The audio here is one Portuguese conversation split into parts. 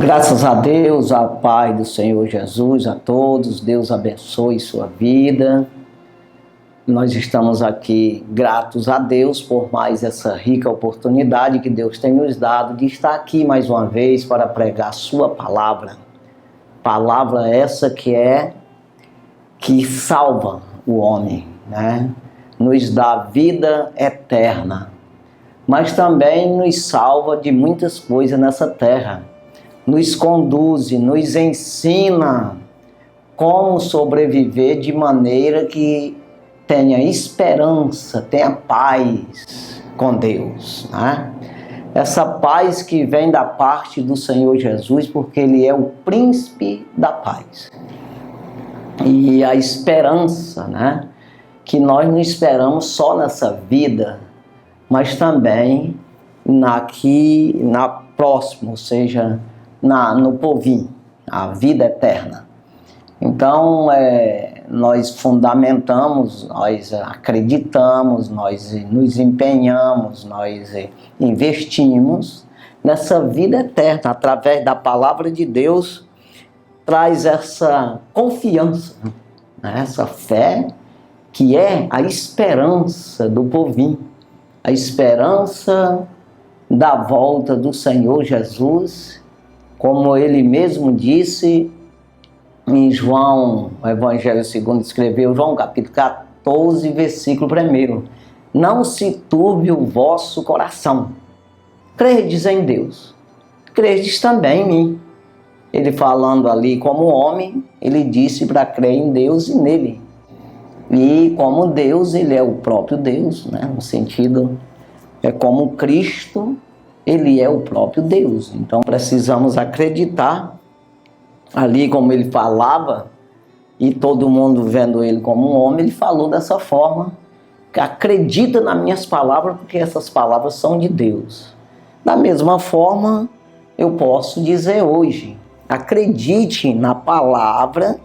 Graças a Deus, a paz do Senhor Jesus a todos, Deus abençoe sua vida. Nós estamos aqui gratos a Deus por mais essa rica oportunidade que Deus tem nos dado de estar aqui mais uma vez para pregar sua palavra. Palavra essa que salva o homem, né? Nos dá vida eterna, mas também nos salva de muitas coisas nessa terra. Nos conduz, nos ensina como sobreviver de maneira que tenha esperança, tenha paz com Deus, né? Essa paz que vem da parte do Senhor Jesus, porque Ele é o príncipe da paz. E a esperança, né? Que nós não esperamos só nessa vida, mas também na próxima, ou seja, no porvir, a vida eterna. Então, nós fundamentamos, nós acreditamos, nós nos empenhamos, nós investimos nessa vida eterna. Através da palavra de Deus, traz essa confiança, né? Essa fé que é a esperança do porvir, a esperança da volta do Senhor Jesus, como Ele mesmo disse em João, o Evangelho segundo escreveu, João capítulo 14, versículo 1. Não se turbe o vosso coração. Credes em Deus, credes também em mim. Ele falando ali como homem, ele disse para crer em Deus e nele. E como Deus, ele é o próprio Deus, né? No sentido, é como Cristo, ele é o próprio Deus. Então precisamos acreditar ali como ele falava, e todo mundo vendo ele como um homem, ele falou dessa forma, que acredita nas minhas palavras, porque essas palavras são de Deus. Da mesma forma, eu posso dizer hoje, acredite na palavra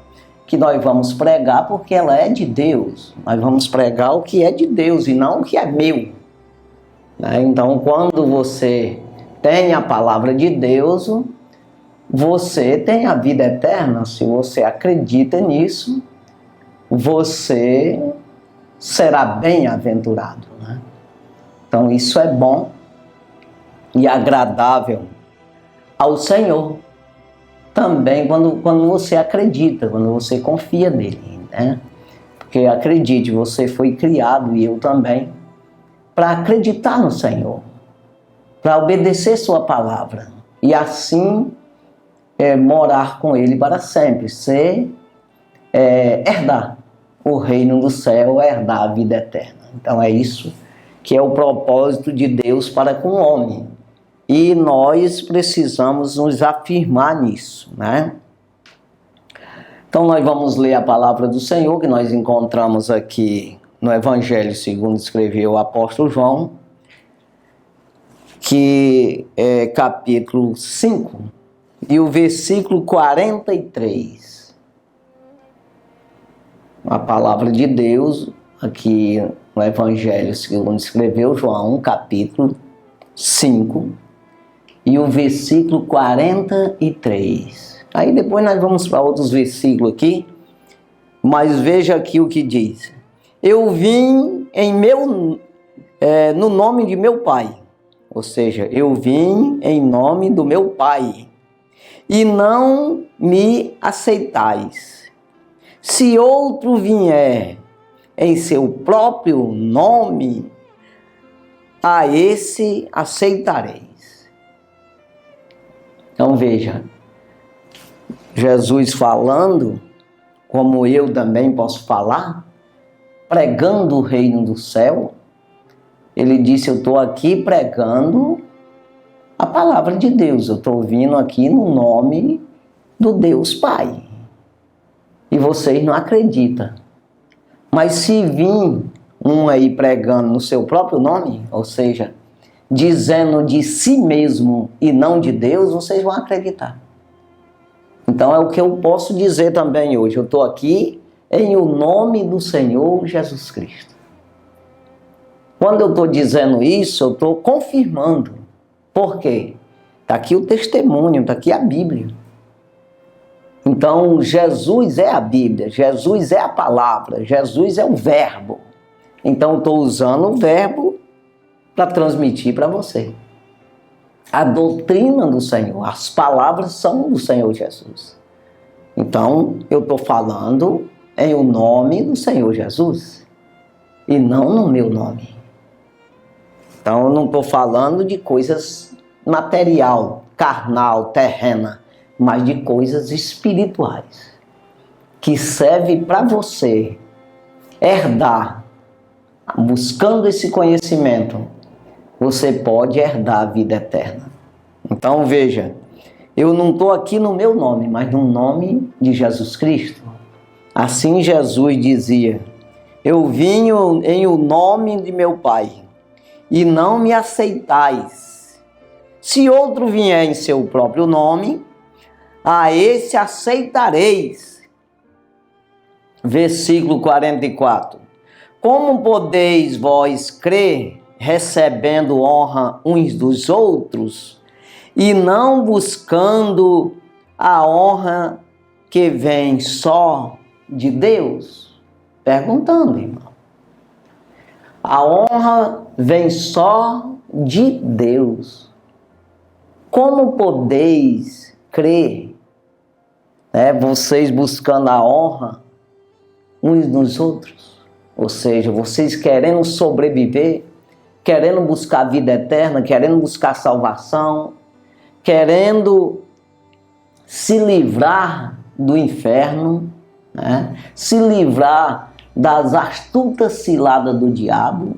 que nós vamos pregar, porque ela é de Deus. Nós vamos pregar o que é de Deus e não o que é meu. Então, quando você tem a palavra de Deus, você tem a vida eterna. Se você acredita nisso, você será bem-aventurado, né? Então, isso é bom e agradável ao Senhor. Também quando você acredita, quando você confia nele, né? Porque acredite, você foi criado, e eu também, para acreditar no Senhor, para obedecer sua palavra e assim morar com Ele para sempre, herdar o reino do céu, herdar a vida eterna. Então é isso que é o propósito de Deus para com o homem. E nós precisamos nos afirmar nisso, né? Então nós vamos ler a palavra do Senhor, que nós encontramos aqui no Evangelho segundo escreveu o apóstolo João, que é capítulo 5, e o versículo 43. A palavra de Deus, aqui no Evangelho segundo escreveu João, capítulo 5, e o versículo 43. Aí depois nós vamos para outros versículos aqui, mas veja aqui o que diz. Eu vim no nome de meu Pai, ou seja, eu vim em nome do meu Pai, e não me aceitais. Se outro vier em seu próprio nome, a esse aceitareis. Então veja, Jesus falando, como eu também posso falar, pregando o reino do céu. Ele disse, eu estou aqui pregando a palavra de Deus, eu estou vindo aqui no nome do Deus Pai. E vocês não acreditam. Mas se vir um aí pregando no seu próprio nome, ou seja, dizendo de si mesmo e não de Deus, vocês vão acreditar. Então é o que eu posso dizer também hoje. Eu estou aqui em o nome do Senhor Jesus Cristo. Quando eu estou dizendo isso, eu estou confirmando. Por quê? Está aqui o testemunho, está aqui a Bíblia. Então, Jesus é a Bíblia, Jesus é a palavra, Jesus é o verbo. Então, estou usando o verbo para transmitir para você. A doutrina do Senhor, as palavras são do Senhor Jesus. Então, eu estou falando em o nome do Senhor Jesus e não no meu nome. Então, eu não estou falando de coisas material, carnal, terrena, mas de coisas espirituais, que serve para você herdar. Buscando esse conhecimento, você pode herdar a vida eterna. Então veja, eu não estou aqui no meu nome, mas no nome de Jesus Cristo. Assim Jesus dizia: eu vim em o nome de meu Pai, e não me aceitais. Se outro vier em seu próprio nome, a esse aceitareis. Versículo 44. Como podeis vós crer, recebendo honra uns dos outros, e não buscando a honra que vem só de Deus? Perguntando, irmão. A honra vem só de Deus. Como podeis crer, vocês buscando a honra uns nos outros? Ou seja, vocês querendo sobreviver, querendo buscar a vida eterna, querendo buscar salvação, querendo se livrar do inferno, se livrar das astutas ciladas do diabo,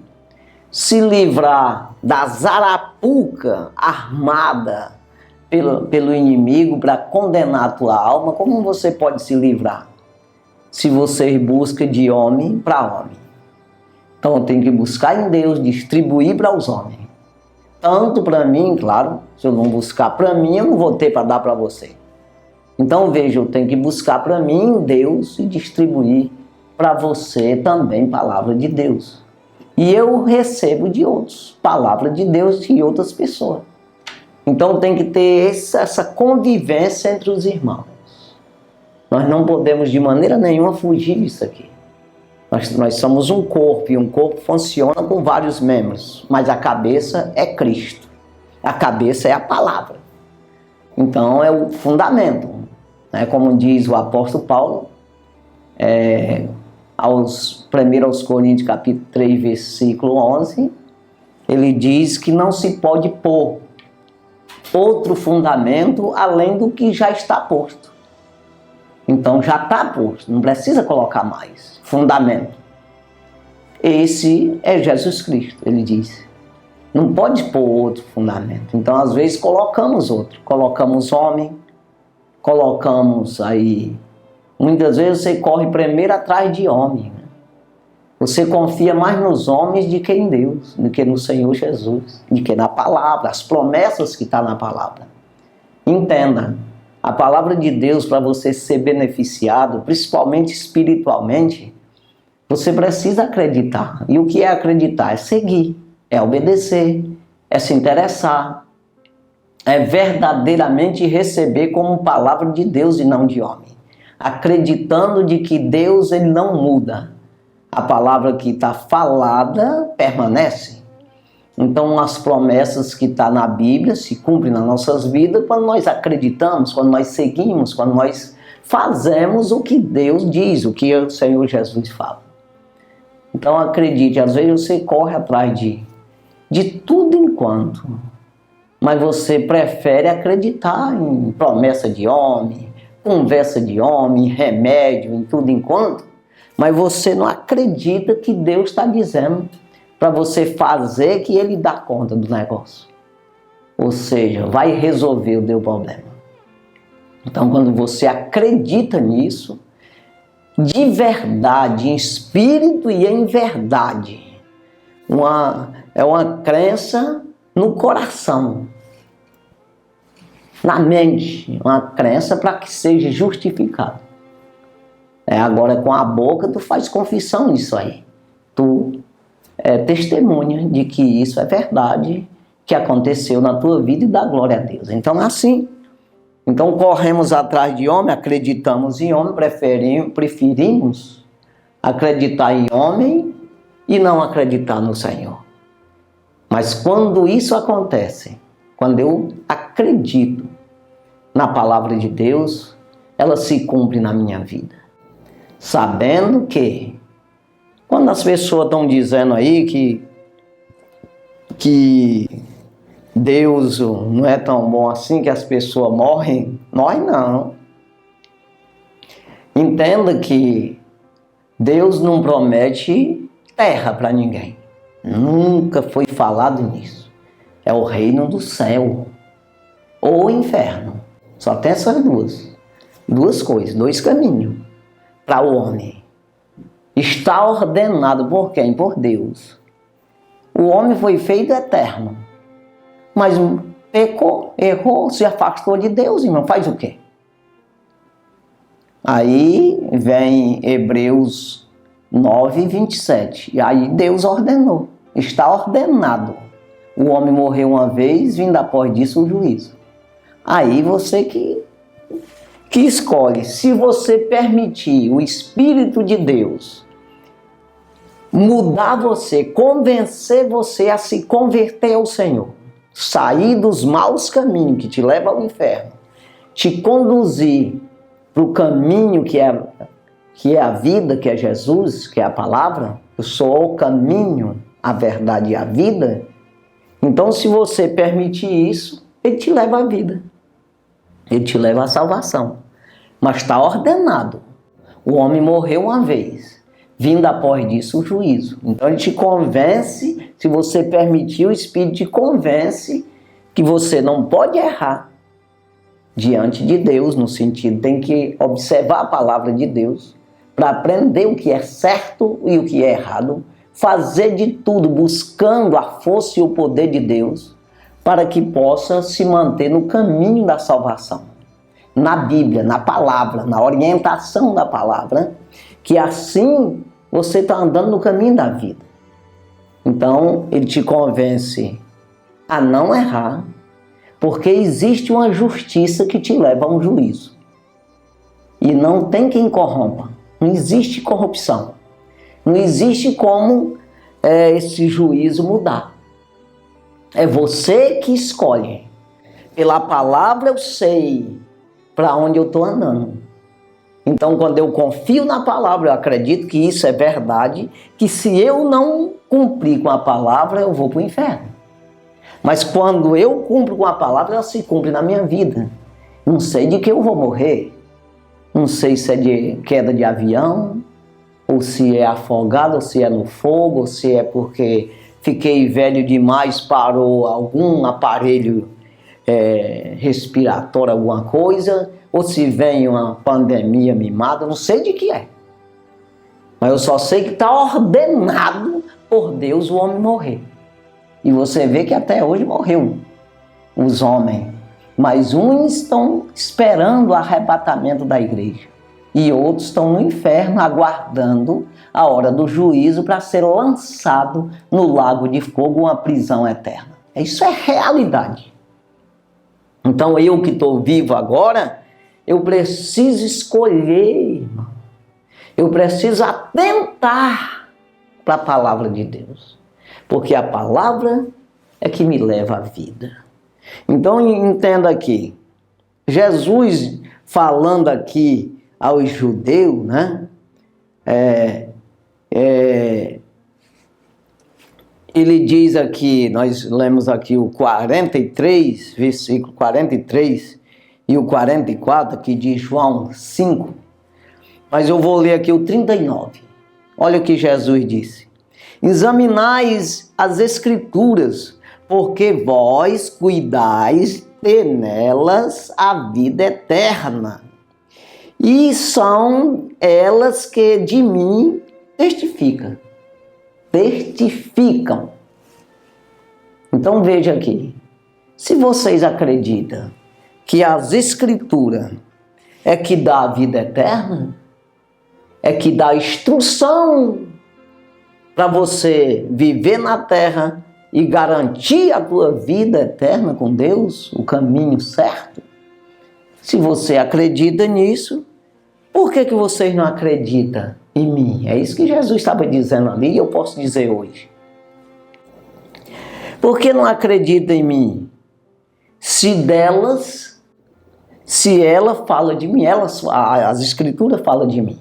se livrar da zarapuca armada pelo inimigo para condenar a tua alma. Como você pode se livrar? Se você busca de homem para homem. Então tem que buscar em Deus, distribuir para os homens. Tanto para mim, claro, se eu não buscar para mim, eu não vou ter para dar para você. Então veja, eu tenho que buscar para mim em Deus e distribuir para você também palavra de Deus. E eu recebo de outros, palavra de Deus de outras pessoas. Então tem que ter essa convivência entre os irmãos. Nós não podemos de maneira nenhuma fugir disso aqui. Nós somos um corpo, e um corpo funciona com vários membros, mas a cabeça é Cristo. A cabeça é a palavra. Então é o fundamento. Como diz o apóstolo Paulo, 1 aos Coríntios, capítulo 3, versículo 11, ele diz que não se pode pôr outro fundamento além do que já está posto. Então já está posto, não precisa colocar mais fundamento. Esse é Jesus Cristo, ele diz. Não pode pôr outro fundamento. Então às vezes colocamos outro, colocamos homem, colocamos aí. Muitas vezes você corre primeiro atrás de homem. Você confia mais nos homens do que em Deus, do que no Senhor Jesus, do que na palavra, as promessas que estão na palavra. Entenda, a palavra de Deus, para você ser beneficiado, principalmente espiritualmente, você precisa acreditar. E o que é acreditar? É seguir, é obedecer, é se interessar, é verdadeiramente receber como palavra de Deus e não de homem. Acreditando de que Deus ele não muda. A palavra que está falada permanece. Então as promessas que estão na Bíblia se cumprem nas nossas vidas quando nós acreditamos, quando nós seguimos, quando nós fazemos o que Deus diz, o que o Senhor Jesus fala. Então acredite, às vezes você corre atrás de tudo enquanto, mas você prefere acreditar em promessa de homem, conversa de homem, remédio, em tudo enquanto, mas você não acredita que Deus está dizendo para você fazer que Ele dá conta do negócio. Ou seja, vai resolver o teu problema. Então, quando você acredita nisso, de verdade, em espírito e em verdade, é uma crença no coração, na mente, uma crença para que seja justificado. Agora, com a boca, tu faz confissão nisso aí. Tu é testemunha de que isso é verdade que aconteceu na tua vida e dá glória a Deus. Então é assim. Então corremos atrás de homem, acreditamos em homem, preferimos acreditar em homem e não acreditar no Senhor. Mas quando isso acontece, quando eu acredito na palavra de Deus, ela se cumpre na minha vida. Sabendo que, quando as pessoas estão dizendo aí que Deus não é tão bom assim, que as pessoas morrem, nós não. Entenda que Deus não promete terra para ninguém. Nunca foi falado nisso. É o reino do céu ou o inferno. Só tem essas duas coisas, dois caminhos para o homem. Está ordenado por quem? Por Deus. O homem foi feito eterno, mas pecou, errou, se afastou de Deus, irmão. Faz o quê? Aí vem Hebreus 9, 27. E aí Deus ordenou. Está ordenado. O homem morreu uma vez, vindo após disso o juízo. Aí você que escolhe. Se você permitir o Espírito de Deus mudar você, convencer você a se converter ao Senhor, sair dos maus caminhos que te levam ao inferno, te conduzir para o caminho que é a vida, que é Jesus, que é a palavra, eu sou o caminho, a verdade e a vida. Então, se você permitir isso, ele te leva à vida. Ele te leva à salvação. Mas está ordenado. O homem morreu uma vez, vindo após disso o juízo. Então, ele te convence, se você permitir, o Espírito te convence que você não pode errar diante de Deus, no sentido, tem que observar a palavra de Deus para aprender o que é certo e o que é errado, fazer de tudo buscando a força e o poder de Deus para que possa se manter no caminho da salvação. Na Bíblia, na palavra, na orientação da palavra, que assim você está andando no caminho da vida. Então, ele te convence a não errar, porque existe uma justiça que te leva a um juízo. E não tem quem corrompa. Não existe corrupção. Não existe como esse juízo mudar. É você que escolhe. Pela palavra eu sei para onde eu estou andando. Então, quando eu confio na palavra, eu acredito que isso é verdade, que se eu não cumprir com a palavra, eu vou para o inferno. Mas quando eu cumpro com a palavra, ela se cumpre na minha vida. Não sei de que eu vou morrer. Não sei se é de queda de avião, ou se é afogado, ou se é no fogo, ou se é porque fiquei velho demais, parou algum aparelho respiratório, alguma coisa, ou se vem uma pandemia mimada, não sei de que é. Mas eu só sei que está ordenado por Deus o homem morrer. E você vê que até hoje morreu os homens. Mas uns estão esperando o arrebatamento da igreja. E outros estão no inferno aguardando a hora do juízo para ser lançado no lago de fogo, uma prisão eterna. Isso é realidade. Então eu que estou vivo agora, eu preciso escolher, irmão. Eu preciso atentar para a palavra de Deus. Porque a palavra é que me leva à vida. Então entenda aqui, Jesus falando aqui aos judeus, né? Ele diz aqui, nós lemos aqui o 43, versículo 43 e o 44, que diz João 5, mas eu vou ler aqui o 39. Olha o que Jesus disse. Examinais as Escrituras, porque vós cuidais ter nelas a vida eterna, e são elas que de mim testificam. Então veja aqui, se vocês acreditam que as Escrituras é que dá a vida eterna, é que dá instrução para você viver na terra e garantir a tua vida eterna com Deus, o caminho certo? Se você acredita nisso, por que vocês não acreditam em mim? É isso que Jesus estava dizendo ali e eu posso dizer hoje. Por que não acredita em mim? Se ela fala de mim, as escrituras falam de mim.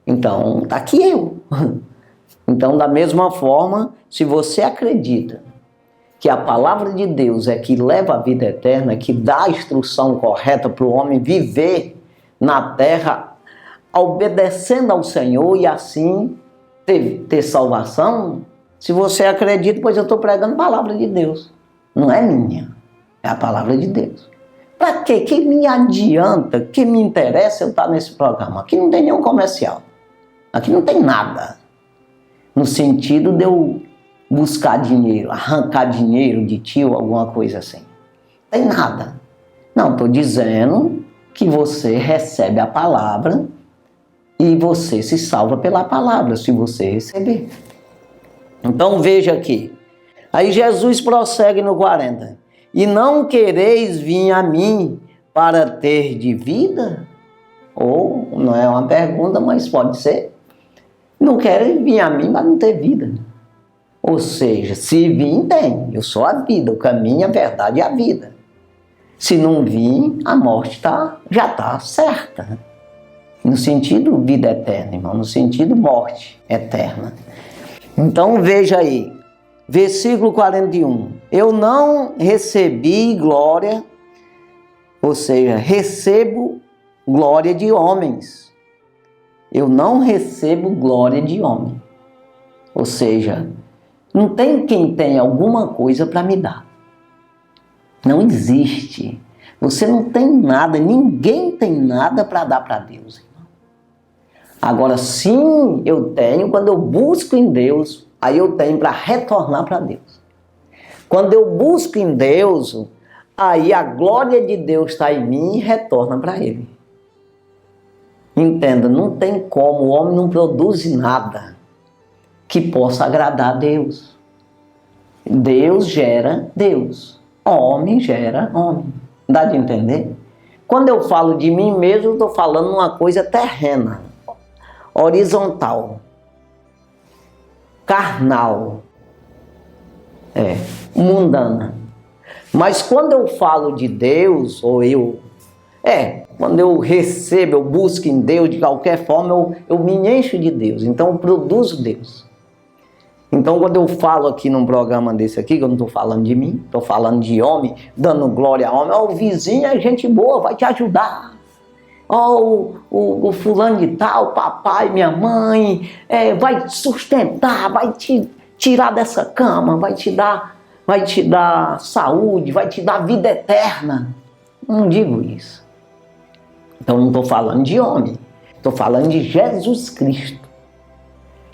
Então, está aqui eu. Então, da mesma forma, se você acredita que a palavra de Deus é que leva a vida eterna, que dá a instrução correta para o homem viver na terra, obedecendo ao Senhor e assim ter salvação, se você acredita, pois eu estou pregando a palavra de Deus. Não é minha, é a palavra de Deus. Para quê? Que me adianta, que me interessa eu estar nesse programa? Aqui não tem nenhum comercial. Aqui não tem nada. No sentido de eu buscar dinheiro, arrancar dinheiro de ti ou alguma coisa assim. Não tem nada. Não, estou dizendo que você recebe a palavra e você se salva pela palavra, se você receber. Então veja aqui. Aí Jesus prossegue no 40. E não quereis vir a mim para ter de vida? Ou, não é uma pergunta, mas pode ser. Não querem vir a mim para não ter vida. Ou seja, se vir, tem. Eu sou a vida, o caminho, a verdade e a vida. Se não vir, a morte já está certa. No sentido vida eterna, irmão. No sentido morte eterna. Então veja aí. Versículo 41. Eu não recebi glória, ou seja, recebo glória de homens. Eu não recebo glória de homem. Ou seja, não tem quem tenha alguma coisa para me dar. Não existe. Você não tem nada, ninguém tem nada para dar para Deus. Irmão. Agora, sim, eu tenho, quando eu busco em Deus, aí eu tenho para retornar para Deus. Quando eu busco em Deus, aí a glória de Deus está em mim e retorna para Ele. Entenda, não tem como, o homem não produz nada que possa agradar a Deus. Deus gera Deus, homem gera homem. Dá de entender? Quando eu falo de mim mesmo, eu estou falando uma coisa terrena, horizontal, carnal, mundana. Mas quando eu falo de Deus, quando eu recebo, eu busco em Deus, de qualquer forma, eu me encho de Deus. Então, eu produzo Deus. Então, quando eu falo aqui num programa desse aqui, que eu não estou falando de mim, estou falando de homem, dando glória a homem, o vizinho é gente boa, vai te ajudar. O fulano de tal, papai, minha mãe, vai te sustentar, vai te tirar dessa cama, vai te dar saúde, vai te dar vida eterna. Não digo isso. Então não estou falando de homem, estou falando de Jesus Cristo.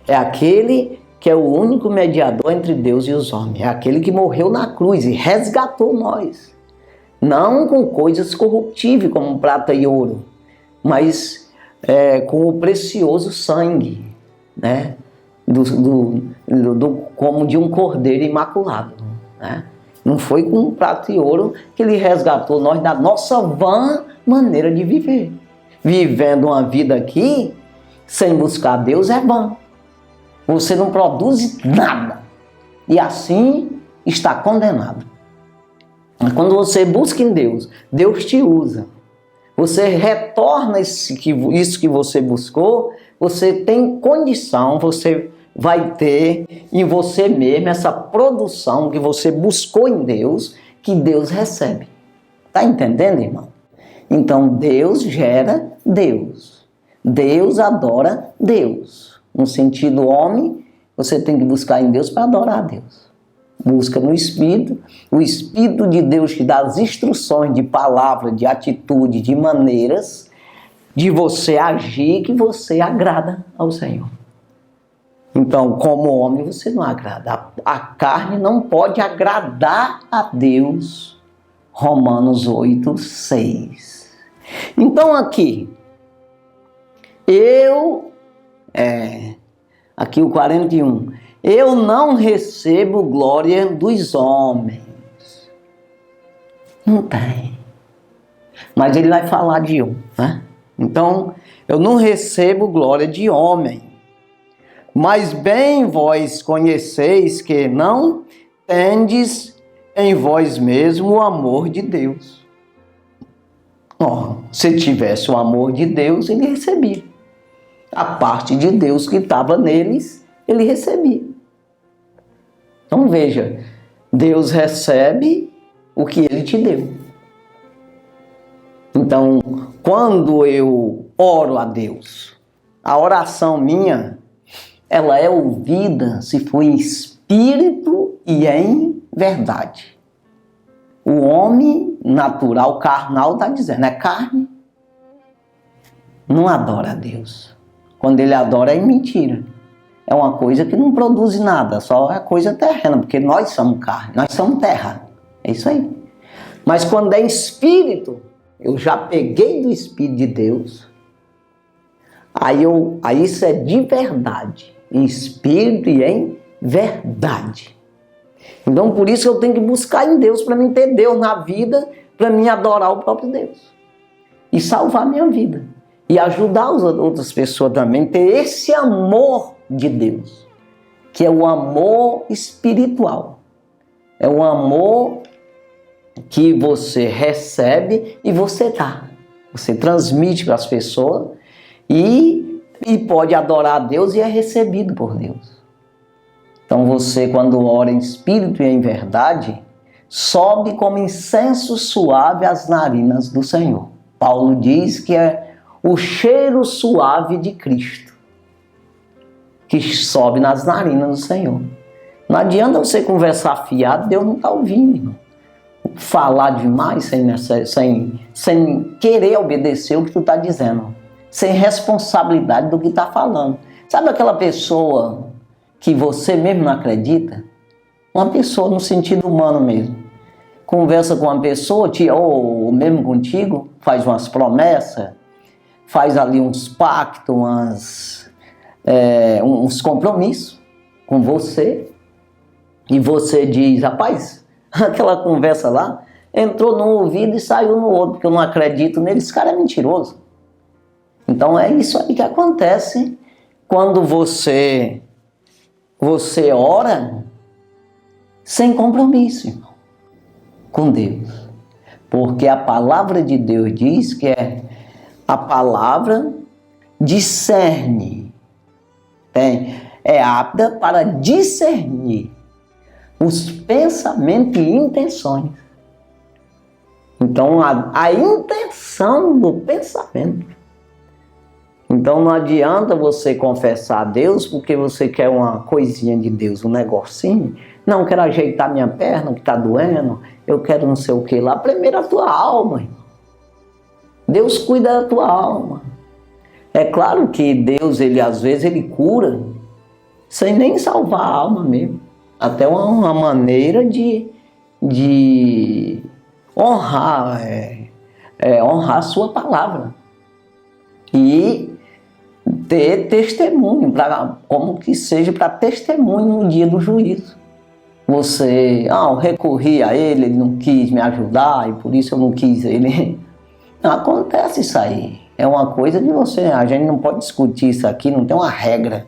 É aquele que é o único mediador entre Deus e os homens. É aquele que morreu na cruz e resgatou nós. Não com coisas corruptíveis como prata e ouro, mas com o precioso sangue, né? Como de um cordeiro imaculado. Né? Não foi com prata e ouro que ele resgatou nós da nossa vã maneira de viver. Vivendo uma vida aqui, sem buscar Deus, é vã. Você não produz nada. E assim está condenado. Quando você busca em Deus, Deus te usa. Você retorna isso que você buscou, você tem condição, você vai ter em você mesmo essa produção que você buscou em Deus, que Deus recebe. Está entendendo, irmão? Então, Deus gera Deus. Deus adora Deus. No sentido homem, você tem que buscar em Deus para adorar a Deus. Busca no Espírito, o Espírito de Deus te dá as instruções de palavra, de atitude, de maneiras de você agir que você agrada ao Senhor. Então, como homem, você não agrada. A carne não pode agradar a Deus. Romanos 8, 6. Então, aqui aqui o 41. Eu não recebo glória dos homens. Não tem. Mas ele vai falar de um, né? Então, eu não recebo glória de homem. Mas bem vós conheceis que não tendes em vós mesmo o amor de Deus. Se tivesse o amor de Deus, ele recebia. A parte de Deus que estava neles, ele recebia. Então veja, Deus recebe o que ele te deu. Então, quando eu oro a Deus, a oração minha, ela é ouvida se for em espírito e em verdade. O homem natural, carnal, está dizendo, é carne, não adora a Deus. Quando ele adora é mentira. É uma coisa que não produz nada, só é coisa terrena, porque nós somos carne, nós somos terra. É isso aí. Mas quando é espírito, eu já peguei do Espírito de Deus, aí isso é de verdade, em espírito e em verdade. Então por isso eu tenho que buscar em Deus, para mim ter Deus na vida, para mim adorar o próprio Deus. E salvar a minha vida. E ajudar as outras pessoas também a ter esse amor de Deus, que é o amor espiritual. É o amor que você recebe e você dá. Você transmite para as pessoas e pode adorar a Deus e é recebido por Deus. Então você, quando ora em espírito e em verdade, sobe como incenso suave às narinas do Senhor. Paulo diz que é o cheiro suave de Cristo que sobe nas narinas do Senhor. Não adianta você conversar fiado, Deus não está ouvindo, irmão. Falar demais sem querer obedecer o que tu está dizendo, sem responsabilidade do que está falando. Sabe aquela pessoa que você mesmo não acredita? Uma pessoa no sentido humano mesmo. Conversa com uma pessoa, ou mesmo contigo, faz umas promessas, faz ali uns pactos, uns compromissos com você, e você diz, rapaz, aquela conversa lá entrou num ouvido e saiu no outro, porque eu não acredito nele, esse cara é mentiroso. Então é isso aí que acontece quando você ora sem compromisso, irmão, com Deus. Porque a palavra de Deus diz que a palavra discerne, é apta para discernir os pensamentos e intenções. Então, a intenção do pensamento. Então, não adianta você confessar a Deus porque você quer uma coisinha de Deus, um negocinho. Não, eu quero ajeitar minha perna que está doendo, eu quero não sei o que lá. Primeiro a tua alma, irmão. Deus cuida da tua alma. É claro que Deus, às vezes, ele cura sem nem salvar a alma mesmo. Até uma maneira de honrar, honrar a sua palavra. E ter testemunho, como que seja para testemunho no dia do juízo. Você, eu recorri a ele não quis me ajudar e por isso eu não quis ele. Não acontece isso aí. É uma coisa de a gente não pode discutir isso aqui, não tem uma regra.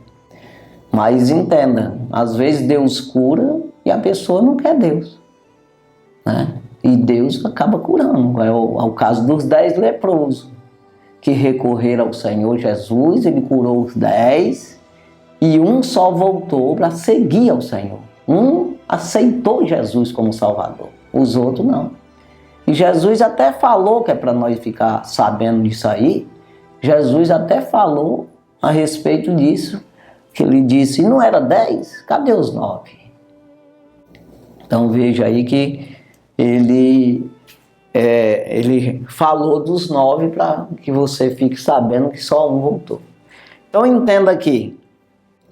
Mas entenda, às vezes Deus cura e a pessoa não quer Deus, né? E Deus acaba curando. É o caso dos 10 leprosos, que recorreram ao Senhor Jesus, ele curou os 10 e um só voltou para seguir ao Senhor. Um aceitou Jesus como Salvador, os outros não. E Jesus até falou, que é para nós ficar sabendo disso aí, Jesus até falou a respeito disso, que ele disse, não era 10? Cadê os 9? Então veja aí que ele falou dos 9 para que você fique sabendo que só um voltou. Então entenda aqui,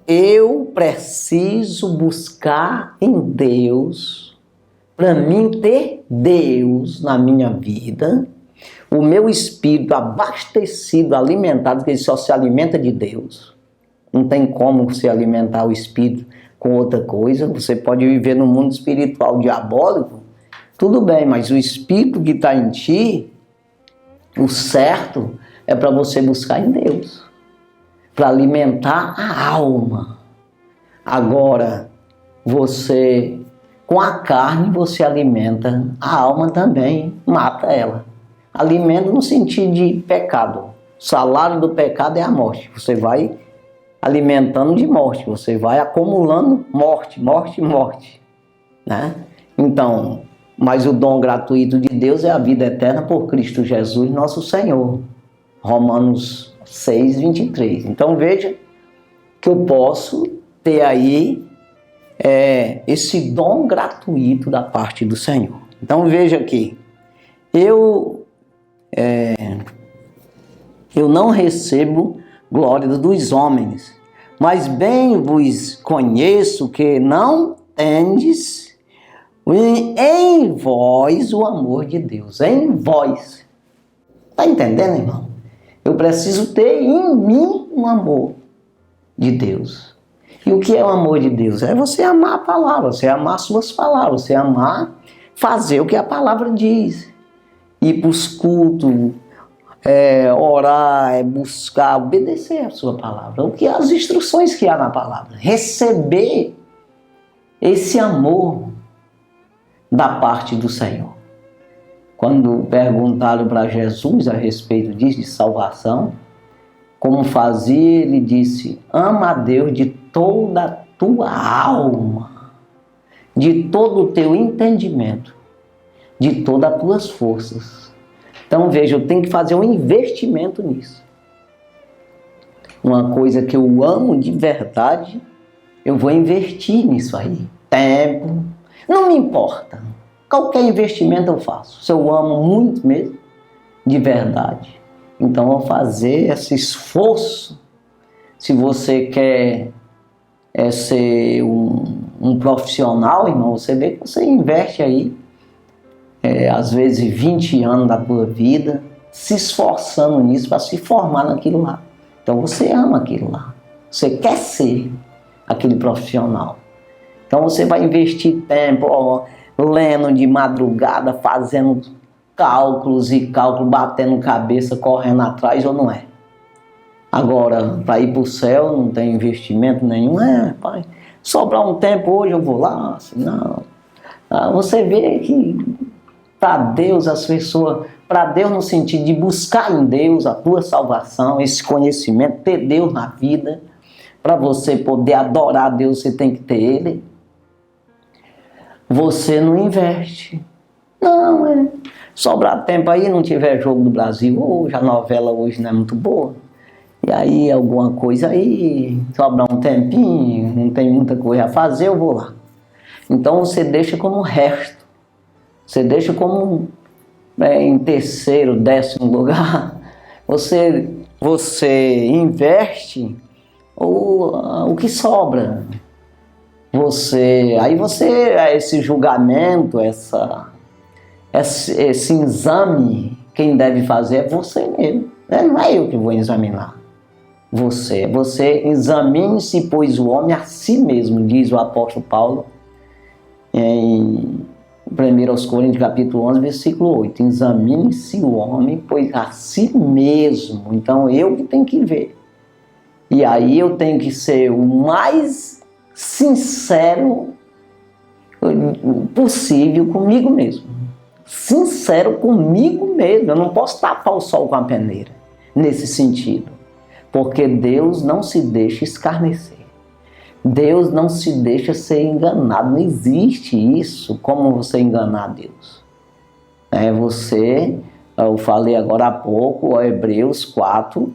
eu preciso buscar em Deus, para mim ter Deus na minha vida, o meu espírito abastecido, alimentado, porque ele só se alimenta de Deus. Não tem como se alimentar o espírito com outra coisa. Você pode viver no mundo espiritual diabólico, tudo bem, mas o espírito que está em ti, o certo é para você buscar em Deus, para alimentar a alma. Agora, você, com a carne, você alimenta a alma também, mata ela. Alimenta no sentido de pecado. O salário do pecado é a morte. Você vai alimentando de morte, você vai acumulando morte, morte, morte, né? Então, mas o dom gratuito de Deus é a vida eterna por Cristo Jesus, nosso Senhor. Romanos 6, 23. Então veja que eu posso ter aí esse dom gratuito da parte do Senhor. Então veja aqui, eu não recebo glória dos homens, mas bem vos conheço que não tendes em vós o amor de Deus. Em vós. Está entendendo, irmão? Eu preciso ter em mim o amor de Deus. E o que é o amor de Deus? É você amar a palavra, você amar as suas palavras, você amar fazer o que a palavra diz. Ir para os cultos, orar, buscar, obedecer a sua palavra. O que as instruções que há na palavra. Receber esse amor da parte do Senhor. Quando perguntaram para Jesus a respeito disso, de salvação, como fazia, ele disse: ama a Deus de toda a tua alma, de todo o teu entendimento, de todas as tuas forças. Então veja, eu tenho que fazer um investimento nisso. Uma coisa que eu amo de verdade, eu vou investir nisso aí. Tempo, não me importa. Qualquer investimento eu faço. Se eu amo muito mesmo, de verdade, então eu vou fazer esse esforço. Se você quer ser um profissional, irmão, você vê que você investe aí, às vezes 20 anos da tua vida, se esforçando nisso para se formar naquilo lá. Então você ama aquilo lá. Você quer ser aquele profissional. Então você vai investir tempo, lendo de madrugada, fazendo cálculos e cálculos, batendo cabeça, correndo atrás, ou não é? Agora, para ir para o céu, não tem investimento nenhum. Pai, sobrar um tempo hoje eu vou lá. Assim, não. Você vê que para Deus, as pessoas, para Deus no sentido de buscar em Deus a tua salvação, esse conhecimento, ter Deus na vida, para você poder adorar a Deus, você tem que ter Ele. Você não investe. Não, sobrar tempo aí, não tiver jogo do Brasil hoje, a novela hoje não é muito boa. E aí, alguma coisa aí, sobrar um tempinho, não tem muita coisa a fazer, eu vou lá. Então você deixa como resto. Você deixa como em terceiro, 10º lugar. Você investe o que sobra. Esse julgamento, esse exame, quem deve fazer é você mesmo. Não é eu que vou examinar. Você examine-se, pois o homem a si mesmo, diz o apóstolo Paulo em 1 Coríntios capítulo 11, versículo 8. Examine-se o homem, pois a si mesmo. Então eu que tenho que ver. E aí eu tenho que ser o mais sincero possível comigo mesmo. Sincero comigo mesmo. Eu não posso tapar o sol com a peneira nesse sentido. Porque Deus não se deixa escarnecer. Deus não se deixa ser enganado. Não existe isso, como você enganar Deus. Eu falei agora há pouco, Hebreus 4,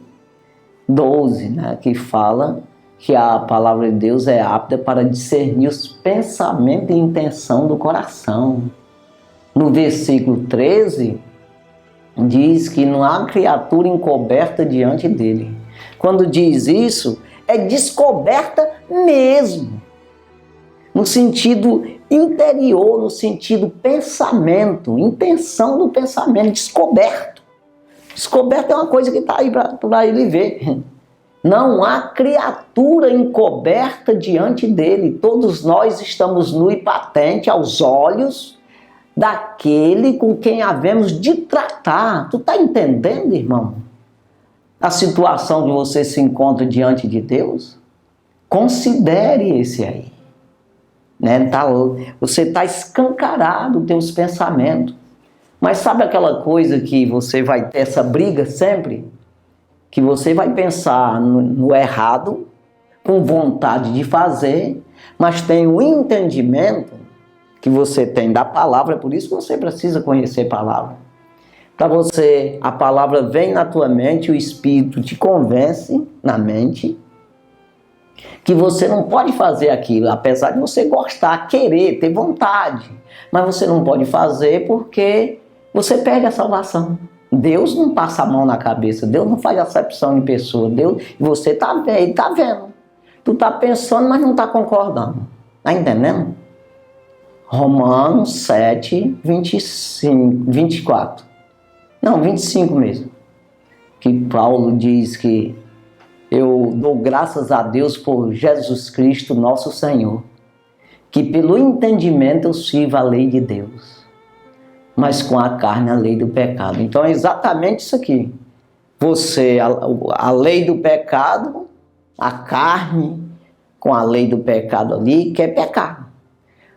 12, que fala que a palavra de Deus é apta para discernir os pensamentos e intenção do coração. No versículo 13, diz que não há criatura encoberta diante dele. Quando diz isso, é descoberta mesmo. No sentido interior, no sentido pensamento, intenção do pensamento, descoberto. Descoberto é uma coisa que está aí para ele ver. Não há criatura encoberta diante dele. Todos nós estamos nu e patente aos olhos daquele com quem havemos de tratar. Tu está entendendo, irmão? A situação que você se encontra diante de Deus? Considere esse aí. Né? Você está escancarado, teus pensamentos. Mas sabe aquela coisa que você vai ter essa briga sempre? Que você vai pensar no errado, com vontade de fazer, mas tem o entendimento que você tem da palavra, por isso que você precisa conhecer a palavra. Para você, a palavra vem na tua mente, o Espírito te convence na mente que você não pode fazer aquilo, apesar de você gostar, querer, ter vontade. Mas você não pode fazer porque você perde a salvação. Deus não passa a mão na cabeça, Deus não faz acepção em pessoa. Deus, você está vendo. Tu está pensando, mas não está concordando. Está entendendo? Romanos 7, 25, 24. Não, 25 mesmo. Que Paulo diz que eu dou graças a Deus por Jesus Cristo, nosso Senhor, que pelo entendimento eu sirvo a lei de Deus, mas com a carne a lei do pecado. Então é exatamente isso aqui. Você, a lei do pecado, a carne com a lei do pecado ali, quer pecar.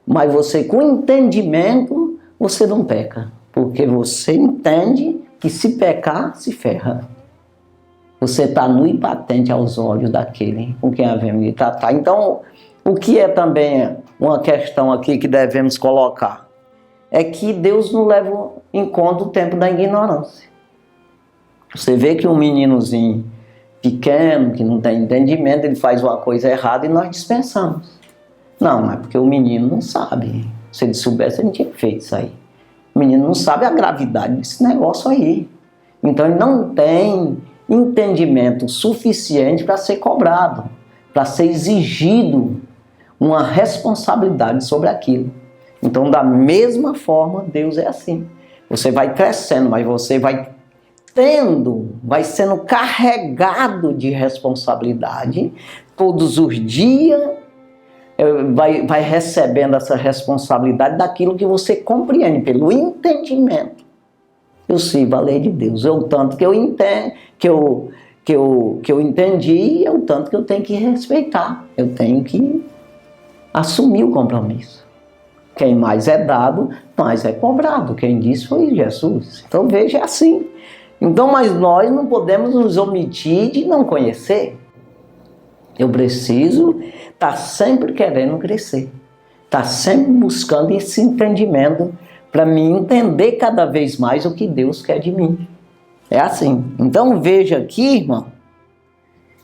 Mas você com entendimento, você não peca. Porque você entende que se pecar, se ferra. Você está nu e patente aos olhos daquele com quem havemos de tratar. Então, o que é também uma questão aqui que devemos colocar? É que Deus não leva em conta o tempo da ignorância. Você vê que um meninozinho pequeno, que não tem entendimento, ele faz uma coisa errada e nós dispensamos. Não, é porque o menino não sabe. Se ele soubesse, ele não tinha feito isso aí. O menino não sabe a gravidade desse negócio aí. Então ele não tem entendimento suficiente para ser cobrado, para ser exigido uma responsabilidade sobre aquilo. Então, da mesma forma, Deus é assim. Você vai crescendo, mas você vai sendo carregado de responsabilidade todos os dias, vai recebendo essa responsabilidade daquilo que você compreende, pelo entendimento. Eu sirvo a lei de Deus, é o tanto que eu entendo, que eu entendi, é o tanto que eu tenho que respeitar, eu tenho que assumir o compromisso. Quem mais é dado, mais é cobrado. Quem disse foi Jesus. Então veja, é assim. Então, mas nós não podemos nos omitir de não conhecer. Eu preciso estar sempre querendo crescer. Estar sempre buscando esse entendimento para me entender cada vez mais o que Deus quer de mim. É assim. Então veja aqui, irmão,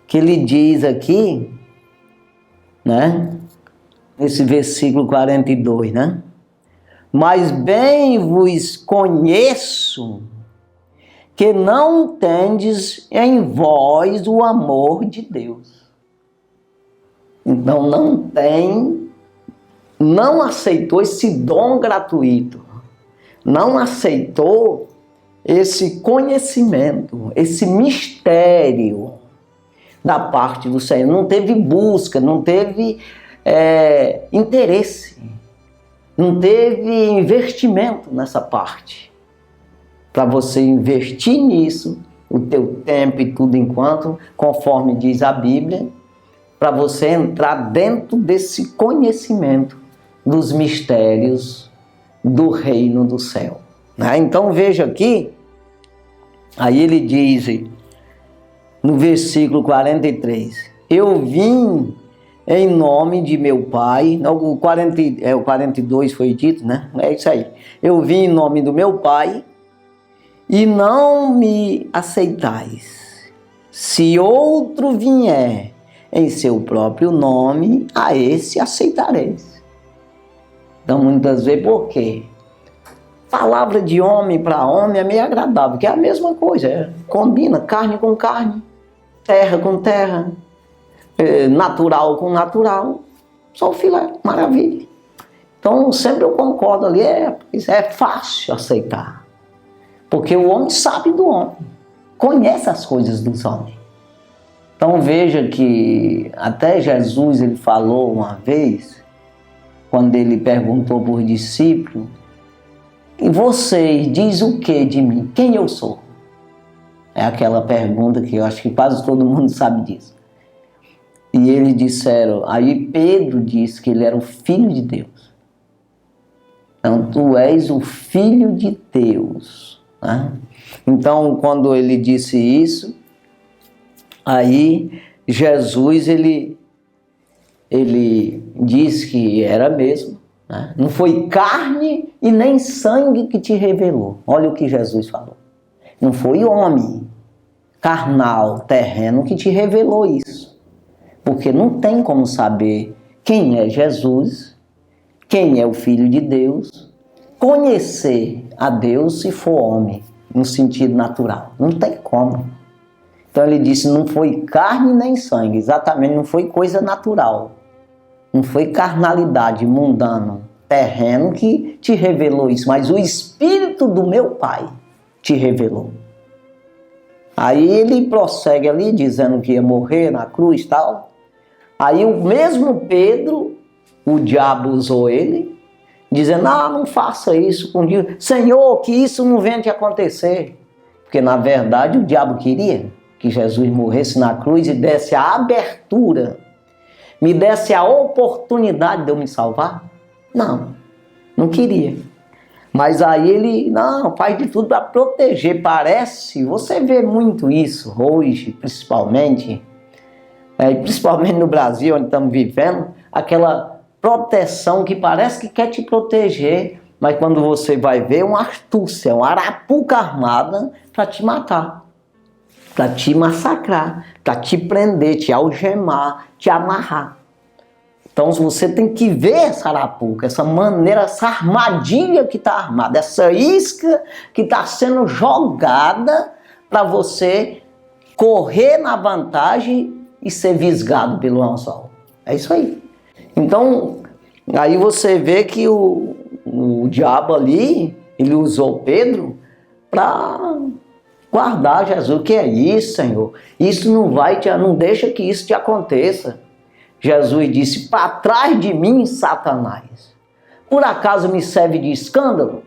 que ele diz aqui, né? Nesse versículo 42, né? Mas bem vos conheço que não tendes em vós o amor de Deus. Então não aceitou esse dom gratuito, não aceitou esse conhecimento, esse mistério da parte do Senhor. Não teve busca, não teve interesse, não teve investimento nessa parte. Para você investir nisso, o teu tempo e tudo enquanto, conforme diz a Bíblia, para você entrar dentro desse conhecimento dos mistérios do reino do céu. Né? Então veja aqui, aí ele diz no versículo 43, eu vim em nome de meu Pai, o 42 foi dito, né? É isso aí. Eu vim em nome do meu Pai e não me aceitais. Se outro vier em seu próprio nome, a esse aceitareis. Então, muitas vezes, por quê? Palavra de homem para homem é meio agradável, que é a mesma coisa, combina carne com carne, terra com terra, natural com natural, só o filé, maravilha. Então, sempre eu concordo ali, é fácil aceitar, porque o homem sabe do homem, conhece as coisas dos homens. Então veja que até Jesus ele falou uma vez, quando ele perguntou para os discípulos, e vocês diz o que de mim? Quem eu sou? É aquela pergunta que eu acho que quase todo mundo sabe disso. E eles disseram, aí Pedro disse que ele era o Filho de Deus. Então tu és o Filho de Deus. Né? Então quando ele disse isso, aí Jesus ele disse que era mesmo. Né? Não foi carne e nem sangue que te revelou. Olha o que Jesus falou. Não foi homem carnal, terreno que te revelou isso. Porque não tem como saber quem é Jesus, quem é o Filho de Deus, conhecer a Deus se for homem, no sentido natural. Não tem como. Então ele disse, não foi carne nem sangue, exatamente, não foi coisa natural. Não foi carnalidade, mundano, terreno que te revelou isso, mas o Espírito do meu Pai te revelou. Aí ele prossegue ali, dizendo que ia morrer na cruz e tal. Aí o mesmo Pedro, o diabo usou ele, dizendo, não faça isso comigo. Senhor, que isso não venha te acontecer. Porque na verdade o diabo queria que Jesus morresse na cruz e desse a abertura, me desse a oportunidade de eu me salvar? Não queria. Mas aí ele, faz de tudo para proteger. Parece, você vê muito isso hoje, principalmente no Brasil, onde estamos vivendo, aquela proteção que parece que quer te proteger, mas quando você vai ver, uma astúcia, uma arapuca armada para te matar, para te massacrar, para te prender, te algemar, te amarrar. Então você tem que ver essa arapuca, essa maneira, essa armadilha que está armada, essa isca que está sendo jogada para você correr na vantagem e ser visgado pelo anzol. É isso aí. Então, aí você vê que o diabo ali, ele usou Pedro para guardar Jesus. O que é isso, Senhor? Isso não deixa que isso te aconteça. Jesus disse, para trás de mim, Satanás. Por acaso me serve de escândalo?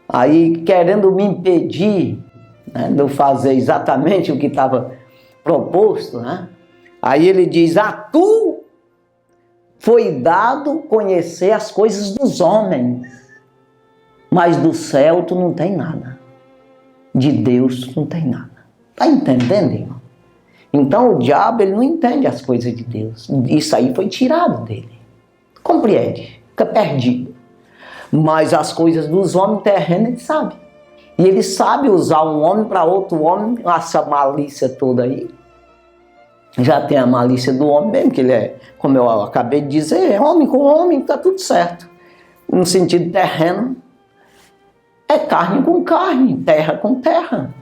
Aí, querendo me impedir, né, de eu fazer exatamente o que estava proposto, né? Aí ele diz, a tu foi dado conhecer as coisas dos homens, mas do céu tu não tem nada. De Deus tu não tem nada. Está entendendo, irmão? Então o diabo ele não entende as coisas de Deus. Isso aí foi tirado dele. Compreende? Fica perdido. Mas as coisas dos homens terrenos ele sabe. E ele sabe usar um homem para outro homem, essa malícia toda aí. Já tem a malícia do homem mesmo, que ele é, como eu acabei de dizer, homem com homem, está tudo certo. No sentido terreno, é carne com carne, terra com terra.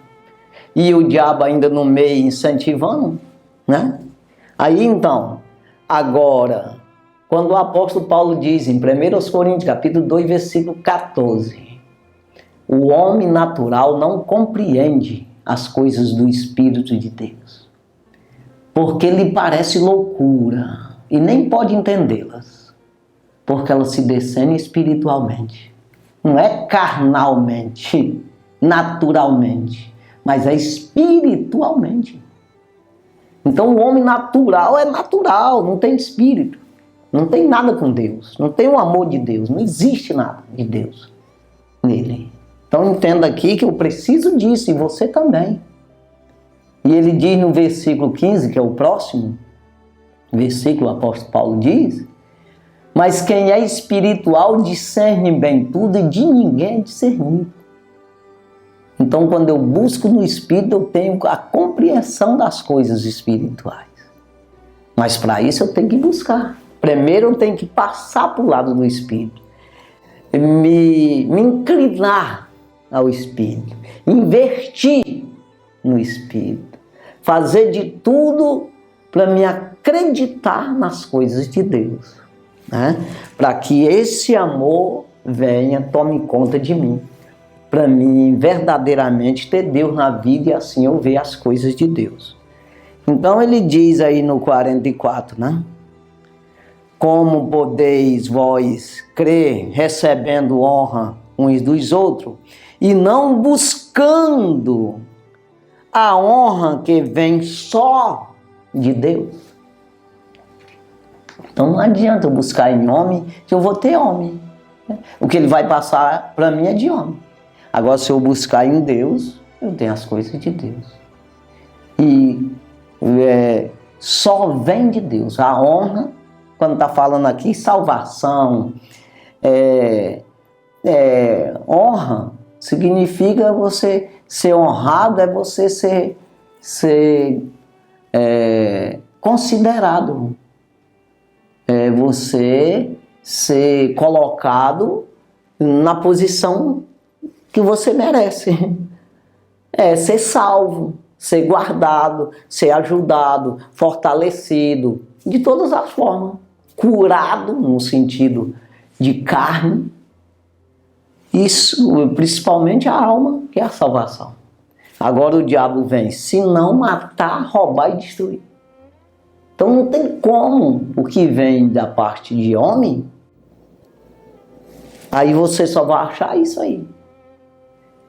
E o diabo ainda no meio incentivando, né? Aí então, agora, quando o apóstolo Paulo diz em 1 Coríntios, capítulo 2, versículo 14, o homem natural não compreende as coisas do Espírito de Deus, porque lhe parece loucura, e nem pode entendê-las, porque elas se discernem espiritualmente. Não é carnalmente, naturalmente, mas é espiritualmente. Então o homem natural é natural, não tem espírito, não tem nada com Deus, não tem o amor de Deus, não existe nada de Deus nele. Então entenda aqui que eu preciso disso e você também. E ele diz no versículo 15, que é o próximo versículo, o apóstolo Paulo diz, mas quem é espiritual discerne bem tudo e de ninguém é discernido. Então, quando eu busco no Espírito, eu tenho a compreensão das coisas espirituais. Mas para isso eu tenho que buscar. Primeiro eu tenho que passar para o lado do Espírito. Me inclinar ao Espírito. Investir no Espírito. Fazer de tudo para me acreditar nas coisas de Deus. Né? Para que esse amor venha, tome conta de mim. Para mim verdadeiramente ter Deus na vida e assim eu ver as coisas de Deus. Então ele diz aí no 44, né? Como podeis vós crer, recebendo honra uns dos outros, e não buscando a honra que vem só de Deus. Então não adianta eu buscar em homem, que eu vou ter homem. O que ele vai passar para mim é de homem. Agora, se eu buscar em Deus, eu tenho as coisas de Deus. E só vem de Deus. A honra, quando está falando aqui, salvação, honra, significa você ser honrado, é você ser considerado. É você ser colocado na posição que você merece. É ser salvo, ser guardado, ser ajudado, fortalecido, de todas as formas. Curado no sentido de carne. Isso, principalmente a alma, que é a salvação. Agora o diabo vem, se não matar, roubar e destruir. Então não tem como o que vem da parte de homem, aí você só vai achar isso aí.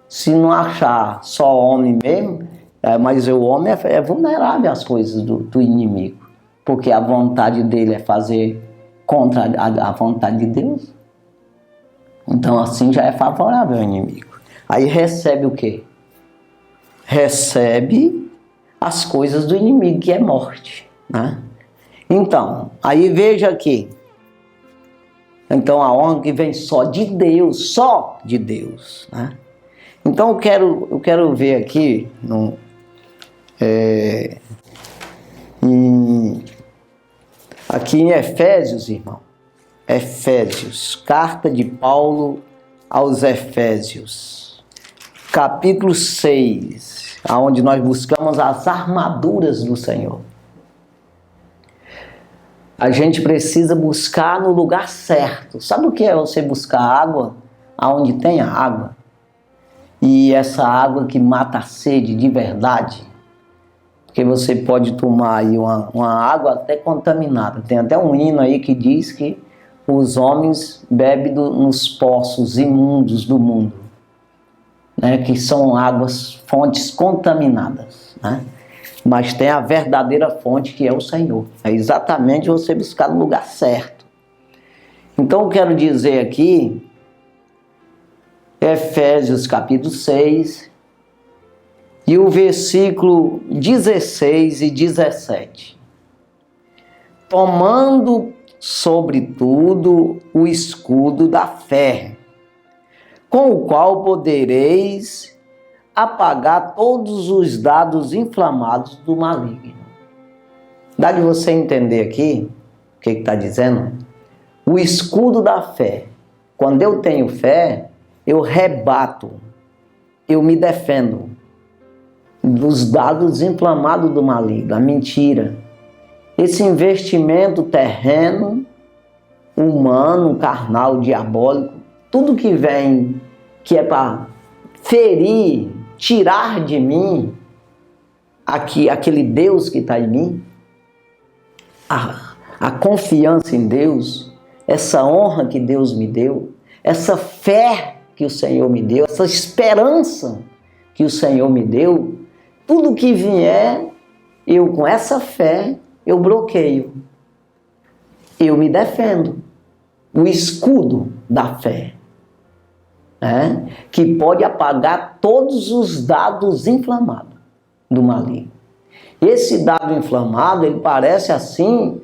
Se não achar só homem mesmo, mas o homem é vulnerável às coisas do inimigo, porque a vontade dele é fazer contra a vontade de Deus. Então assim já é favorável ao inimigo. Aí recebe o quê? Recebe as coisas do inimigo, que é morte. Né? Então, aí veja aqui. Então a honra que vem só de Deus, só de Deus. Né? Então eu quero ver aqui aqui em Efésios, irmão. Efésios, carta de Paulo aos Efésios, capítulo 6, onde nós buscamos as armaduras do Senhor. A gente precisa buscar no lugar certo. Sabe o que é você buscar água aonde tem a água? E essa água que mata a sede de verdade. Porque você pode tomar aí uma água até contaminada. Tem até um hino aí que diz que os homens bebem nos poços imundos do mundo, né? Que são águas, fontes contaminadas, né? Mas tem a verdadeira fonte, que é o Senhor. É exatamente você buscar no lugar certo. Então eu quero dizer aqui, Efésios capítulo 6, e o versículo 16 e 17. Tomando sobretudo o escudo da fé, com o qual podereis apagar todos os dados inflamados do maligno. Dá de você entender aqui o que está dizendo? O escudo da fé. Quando eu tenho fé, eu rebato, eu me defendo dos dados inflamados do maligno, a mentira. Esse investimento terreno, humano, carnal, diabólico, tudo que vem, que é para ferir, tirar de mim aquele Deus que está em mim, a confiança em Deus, essa honra que Deus me deu, essa fé que o Senhor me deu, essa esperança que o Senhor me deu, tudo que vier, eu com essa fé, eu bloqueio, eu me defendo. O escudo da fé, que pode apagar todos os dados inflamados do maligno. Esse dado inflamado, ele parece assim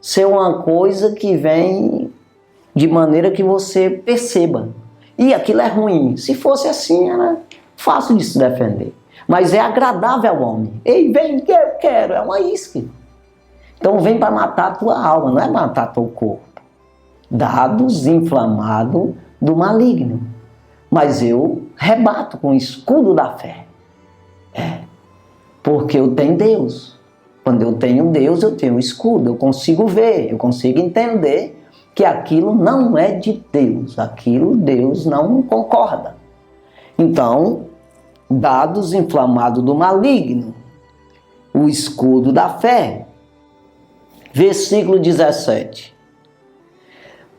ser uma coisa que vem de maneira que você perceba. E aquilo é ruim. Se fosse assim, era fácil de se defender. Mas é agradável ao homem. Ei, vem que eu quero, é uma isca. Então vem para matar a tua alma, não é matar teu corpo. Dados inflamados do maligno. Mas eu rebato com o escudo da fé. Porque eu tenho Deus. Quando eu tenho Deus, eu tenho o escudo. Eu consigo ver, eu consigo entender que aquilo não é de Deus. Aquilo Deus não concorda. Então, dados inflamados do maligno. o escudo da fé. Versículo 17.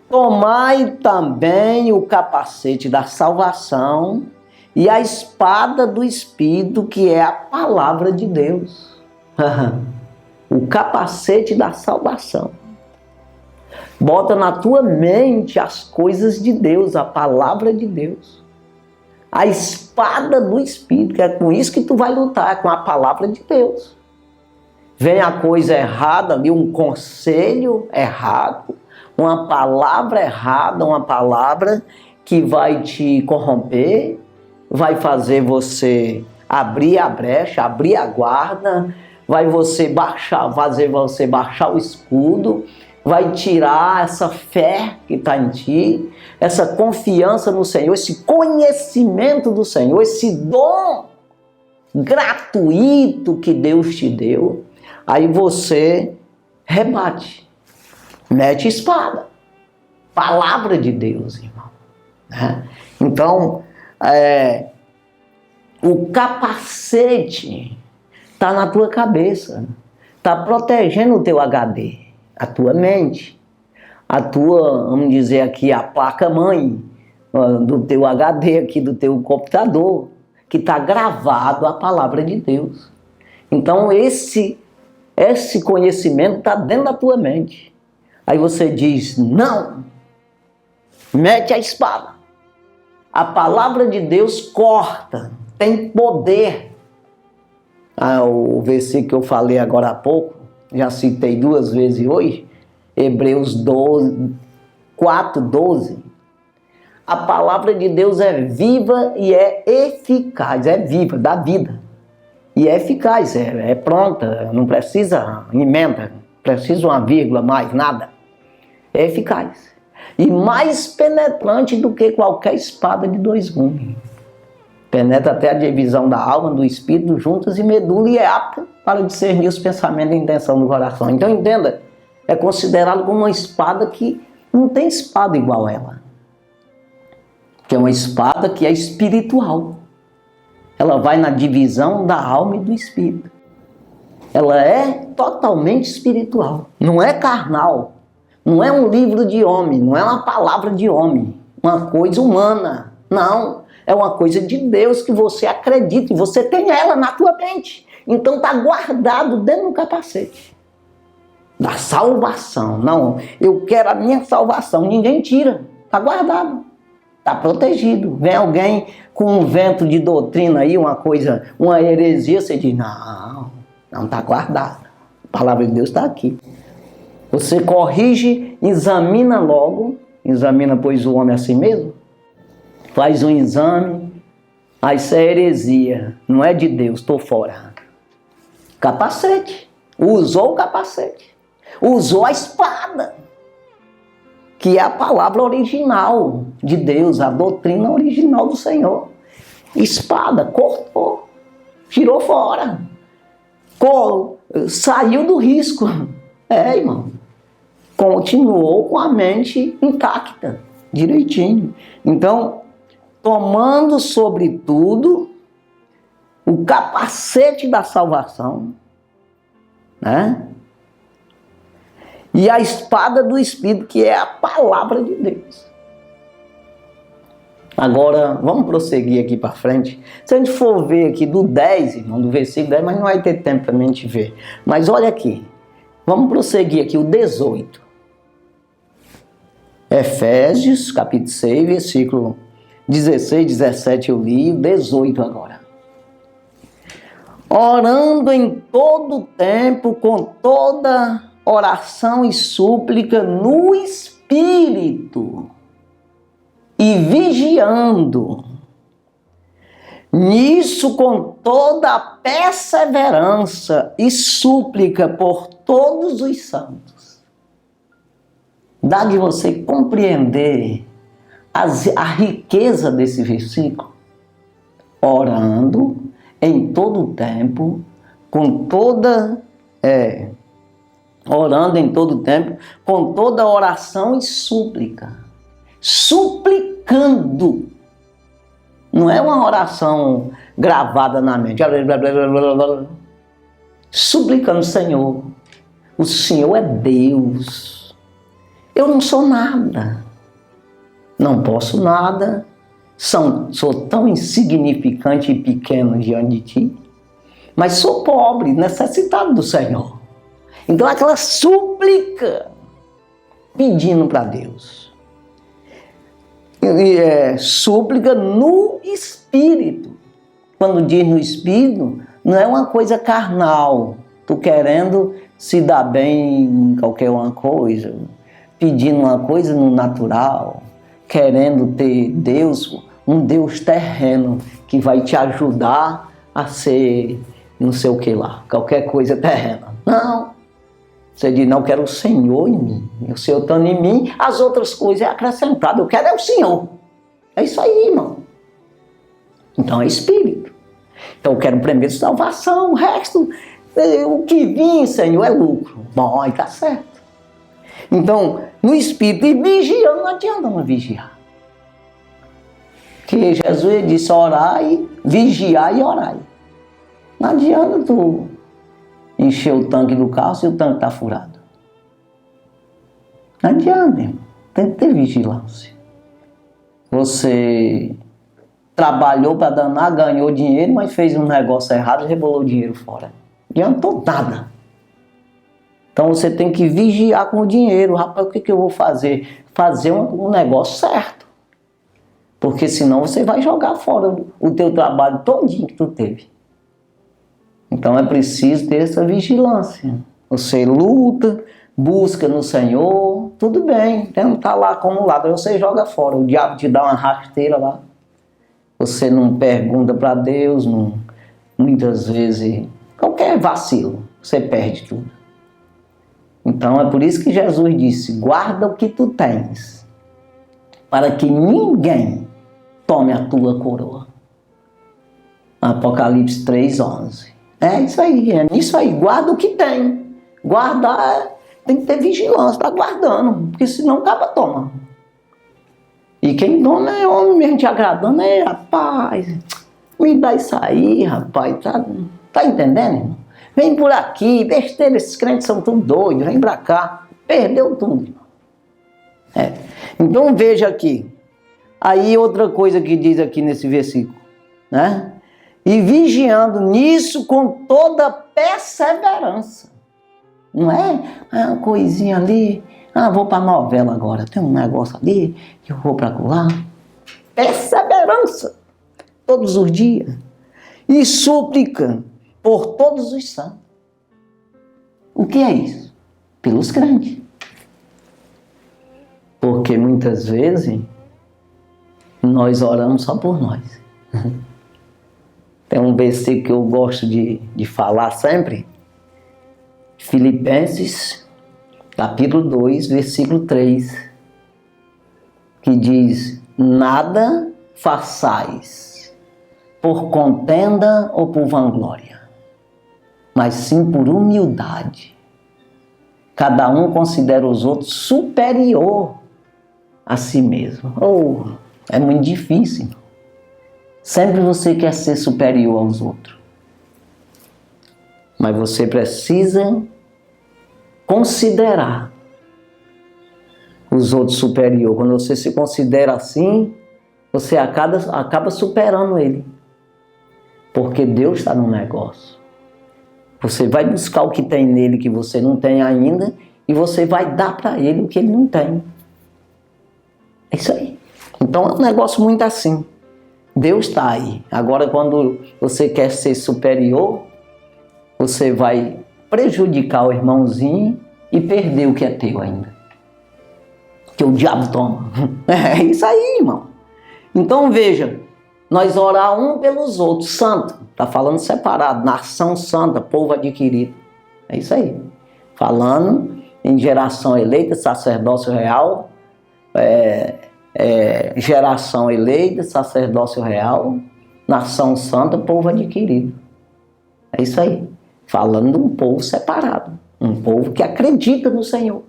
Tomai também o capacete da salvação e a espada do Espírito, que é a palavra de Deus. O capacete da salvação. Bota na tua mente as coisas de Deus, a palavra de Deus. A espada do Espírito, que é com isso que tu vai lutar, é com a palavra de Deus. Vem a coisa errada ali, um conselho errado, uma palavra errada, uma palavra que vai te corromper, vai fazer você abrir a brecha, abrir a guarda, vai fazer você baixar o escudo, vai tirar essa fé que está em ti, essa confiança no Senhor, esse conhecimento do Senhor, esse dom gratuito que Deus te deu. Aí você rebate, mete espada, palavra de Deus, irmão. Né? Então, o capacete está na tua cabeça, está protegendo o teu HD, a tua mente, a tua, vamos dizer aqui, a placa-mãe do teu HD aqui, do teu computador, que está gravado a palavra de Deus. Então, esse conhecimento está dentro da tua mente. Aí você diz, não, mete a espada. A palavra de Deus corta, tem poder. O versículo que eu falei agora há pouco, já citei 2 vezes hoje, Hebreus 4:12. A palavra de Deus é viva e é eficaz, é viva, dá vida. E é eficaz, é pronta, não precisa emenda, não precisa uma vírgula, mais nada. É eficaz. E mais penetrante do que qualquer espada de 2 gumes. Penetra até a divisão da alma, do espírito, juntas e medula, e é apta para discernir os pensamentos e a intenção do coração. Então entenda, é considerado como uma espada que não tem espada igual a ela. Que é uma espada que é espiritual. Ela vai na divisão da alma e do espírito. Ela é totalmente espiritual. Não é carnal. Não é um livro de homem. Não é uma palavra de homem. Uma coisa humana. Não. É uma coisa de Deus que você acredita. E você tem ela na tua mente. Então está guardado dentro do capacete. Da salvação. Não. Eu quero a minha salvação. Ninguém tira. Está guardado. Está protegido. Vem alguém com um vento de doutrina aí, uma coisa, uma heresia, você diz, não está guardado. A palavra de Deus está aqui. Você corrige, examina logo, examina, pois, o homem a si mesmo, faz um exame, aí isso é heresia, não é de Deus, estou fora. Capacete, usou o capacete, usou a espada, que é a palavra original de Deus, a doutrina original do Senhor. Espada, cortou, tirou fora, saiu do risco. Irmão, continuou com a mente intacta, direitinho. Então, tomando sobretudo o capacete da salvação, né? E a espada do Espírito, que é a palavra de Deus. Agora, vamos prosseguir aqui para frente. Se a gente for ver aqui do 10, irmão, do versículo 10, mas não vai ter tempo também a gente ver. Mas olha aqui, vamos prosseguir aqui, o 18. Efésios, capítulo 6, versículo 16, 17 eu li, o 18 agora. Orando em todo tempo, com toda oração e súplica no Espírito, e vigiando, nisso com toda a perseverança e súplica por todos os santos. Dá de você compreender a riqueza desse versículo? Orando em todo o tempo, com toda... orando em todo o tempo, com toda oração e súplica. Suplicando. Não é uma oração gravada na mente. suplicando: Senhor, o Senhor é Deus, eu não sou nada, não posso nada, sou tão insignificante e pequeno diante de Ti, mas sou pobre, necessitado do Senhor. Então aquela súplica, pedindo para Deus. Súplica no Espírito. Quando diz no Espírito, não é uma coisa carnal, tu querendo se dar bem em qualquer uma coisa, pedindo uma coisa no natural, querendo ter Deus, um Deus terreno que vai te ajudar a ser não sei o que lá, qualquer coisa terrena. Não. Você diz: não, eu quero o Senhor em mim. O Senhor estando em mim, as outras coisas é acrescentado. Eu quero é o Senhor. É isso aí, irmão. Então é Espírito. Então eu quero primeiro salvação, o resto, o que vir, Senhor, é lucro. Bom, aí tá certo. Então, no Espírito, e vigiando, não adianta não vigiar. Que Jesus disse: orai, vigiar e orai. Não adianta tu encher o tanque do carro se o tanque está furado. Não adianta, irmão. Tem que ter vigilância. Você trabalhou para danar, ganhou dinheiro, mas fez um negócio errado e rebolou o dinheiro fora. Não adiantou nada. Então você tem que vigiar com o dinheiro. Rapaz, o que eu vou fazer? Fazer um negócio certo. Porque senão você vai jogar fora o teu trabalho todinho que tu teve. Então é preciso ter essa vigilância. Você luta, busca no Senhor, tudo bem, não está lá acumulado, aí você joga fora, o diabo te dá uma rasteira lá. Você não pergunta para Deus, não, muitas vezes, qualquer vacilo, você perde tudo. Então é por isso que Jesus disse: guarda o que tu tens, para que ninguém tome a tua coroa. Apocalipse 3:11. É isso aí, é nisso aí, guarda o que tem. Guardar, tem que ter vigilância, tá guardando, porque senão acaba toma. E quem toma é homem mesmo te agradando: rapaz, me dá isso aí, rapaz, tá entendendo, irmão? Vem por aqui, besteira, esses crentes são tudo doidos, vem pra cá, perdeu tudo, irmão. Então veja aqui, aí outra coisa que diz aqui nesse versículo, né? E vigiando nisso com toda perseverança. Não é uma coisinha ali, vou para a novela agora, tem um negócio ali, que eu vou para lá. Perseverança, todos os dias. E súplica por todos os santos. O que é isso? Pelos crentes. Porque muitas vezes nós oramos só por nós. Tem um versículo que eu gosto de falar sempre. Filipenses, capítulo 2, versículo 3. Que diz: nada façais por contenda ou por vanglória, mas sim por humildade. Cada um considera os outros superior a si mesmo. É muito difícil. Sempre você quer ser superior aos outros. Mas você precisa considerar os outros superior. Quando você se considera assim, você acaba superando ele. Porque Deus está no negócio. Você vai buscar o que tem nele que você não tem ainda e você vai dar para ele o que ele não tem. É isso aí. Então é um negócio muito assim. Deus está aí. Agora, quando você quer ser superior, você vai prejudicar o irmãozinho e perder o que é teu ainda. Que o diabo toma. É isso aí, irmão. Então veja, nós orar um pelos outros, santo. Está falando separado, nação santa, povo adquirido. É isso aí. Falando em geração eleita, sacerdócio real, geração eleita, sacerdócio real, nação santa, povo adquirido. É isso aí. Falando de um povo separado. Um povo que acredita no Senhor.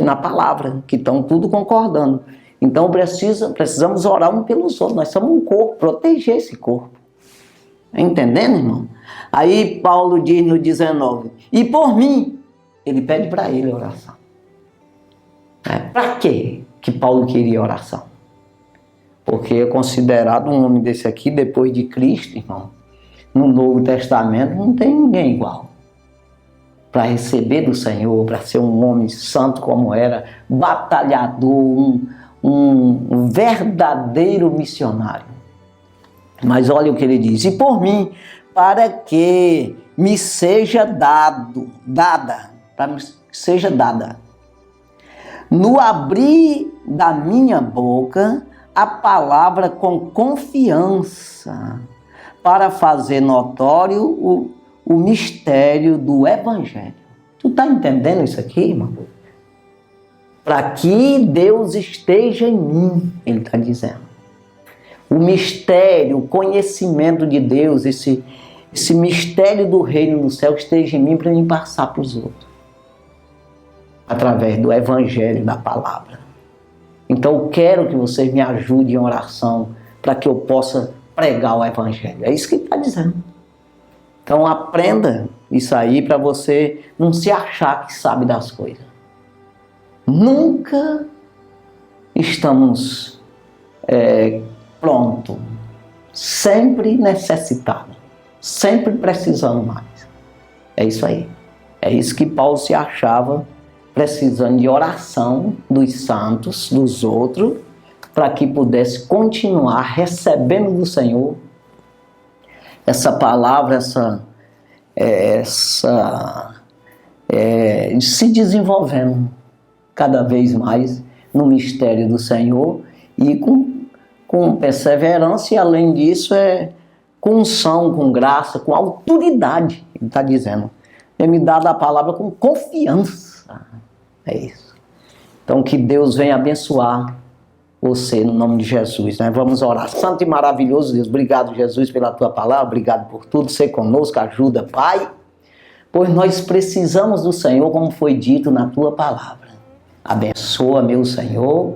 Na palavra, que estão tudo concordando. Então precisamos orar um pelos outros. Nós somos um corpo, proteger esse corpo. Entendendo, irmão? Aí Paulo diz no 19, e por mim, ele pede para ele oração. Para quê que Paulo queria oração? Porque é considerado um homem desse aqui, depois de Cristo, irmão, no Novo Testamento não tem ninguém igual. Para receber do Senhor, para ser um homem santo como era, batalhador, um verdadeiro missionário. Mas olha o que ele diz, e por mim, para que me seja dada, no abrir da minha boca, a palavra com confiança, para fazer notório o mistério do Evangelho. Tu está entendendo isso aqui, irmão? Para que Deus esteja em mim, ele está dizendo. O mistério, o conhecimento de Deus, esse mistério do reino do céu esteja em mim para me passar para os outros. Através do Evangelho, da palavra. Então eu quero que vocês me ajudem em oração para que eu possa pregar o Evangelho. É isso que ele está dizendo. Então aprenda isso aí para você não se achar que sabe das coisas. Nunca estamos prontos. Sempre necessitados. Sempre precisando mais. É isso aí. É isso que Paulo se achava, precisando de oração dos santos, dos outros, para que pudesse continuar recebendo do Senhor essa palavra, se desenvolvendo cada vez mais no mistério do Senhor e com perseverança, e além disso com unção, com graça, com autoridade, ele está dizendo. Ele me dá a palavra com confiança. É isso. Então que Deus venha abençoar você no nome de Jesus, né? Vamos orar. Santo e maravilhoso Deus, obrigado Jesus pela tua palavra, obrigado por tudo, ser conosco, ajuda Pai, pois nós precisamos do Senhor como foi dito na tua palavra. Abençoa meu Senhor,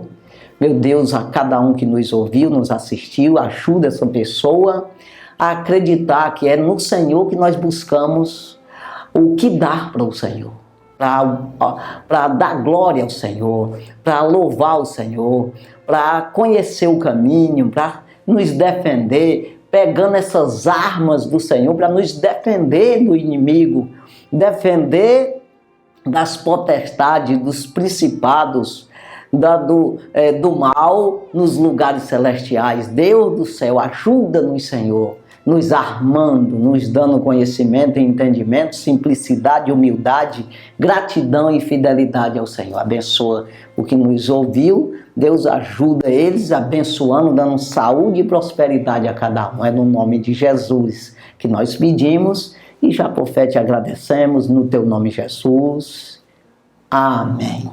meu Deus, a cada um que nos ouviu, nos assistiu, ajuda essa pessoa a acreditar que é no Senhor que nós buscamos o que dar para o Senhor. Para dar glória ao Senhor, para louvar o Senhor, para conhecer o caminho, para nos defender, pegando essas armas do Senhor, para nos defender do inimigo, defender das potestades, dos principados, do mal nos lugares celestiais. Deus do céu, ajuda-nos, Senhor, nos armando, nos dando conhecimento e entendimento, simplicidade, humildade, gratidão e fidelidade ao Senhor. Abençoa o que nos ouviu, Deus ajuda eles, abençoando, dando saúde e prosperidade a cada um. É no nome de Jesus que nós pedimos e já por fé te agradecemos, no teu nome Jesus. Amém.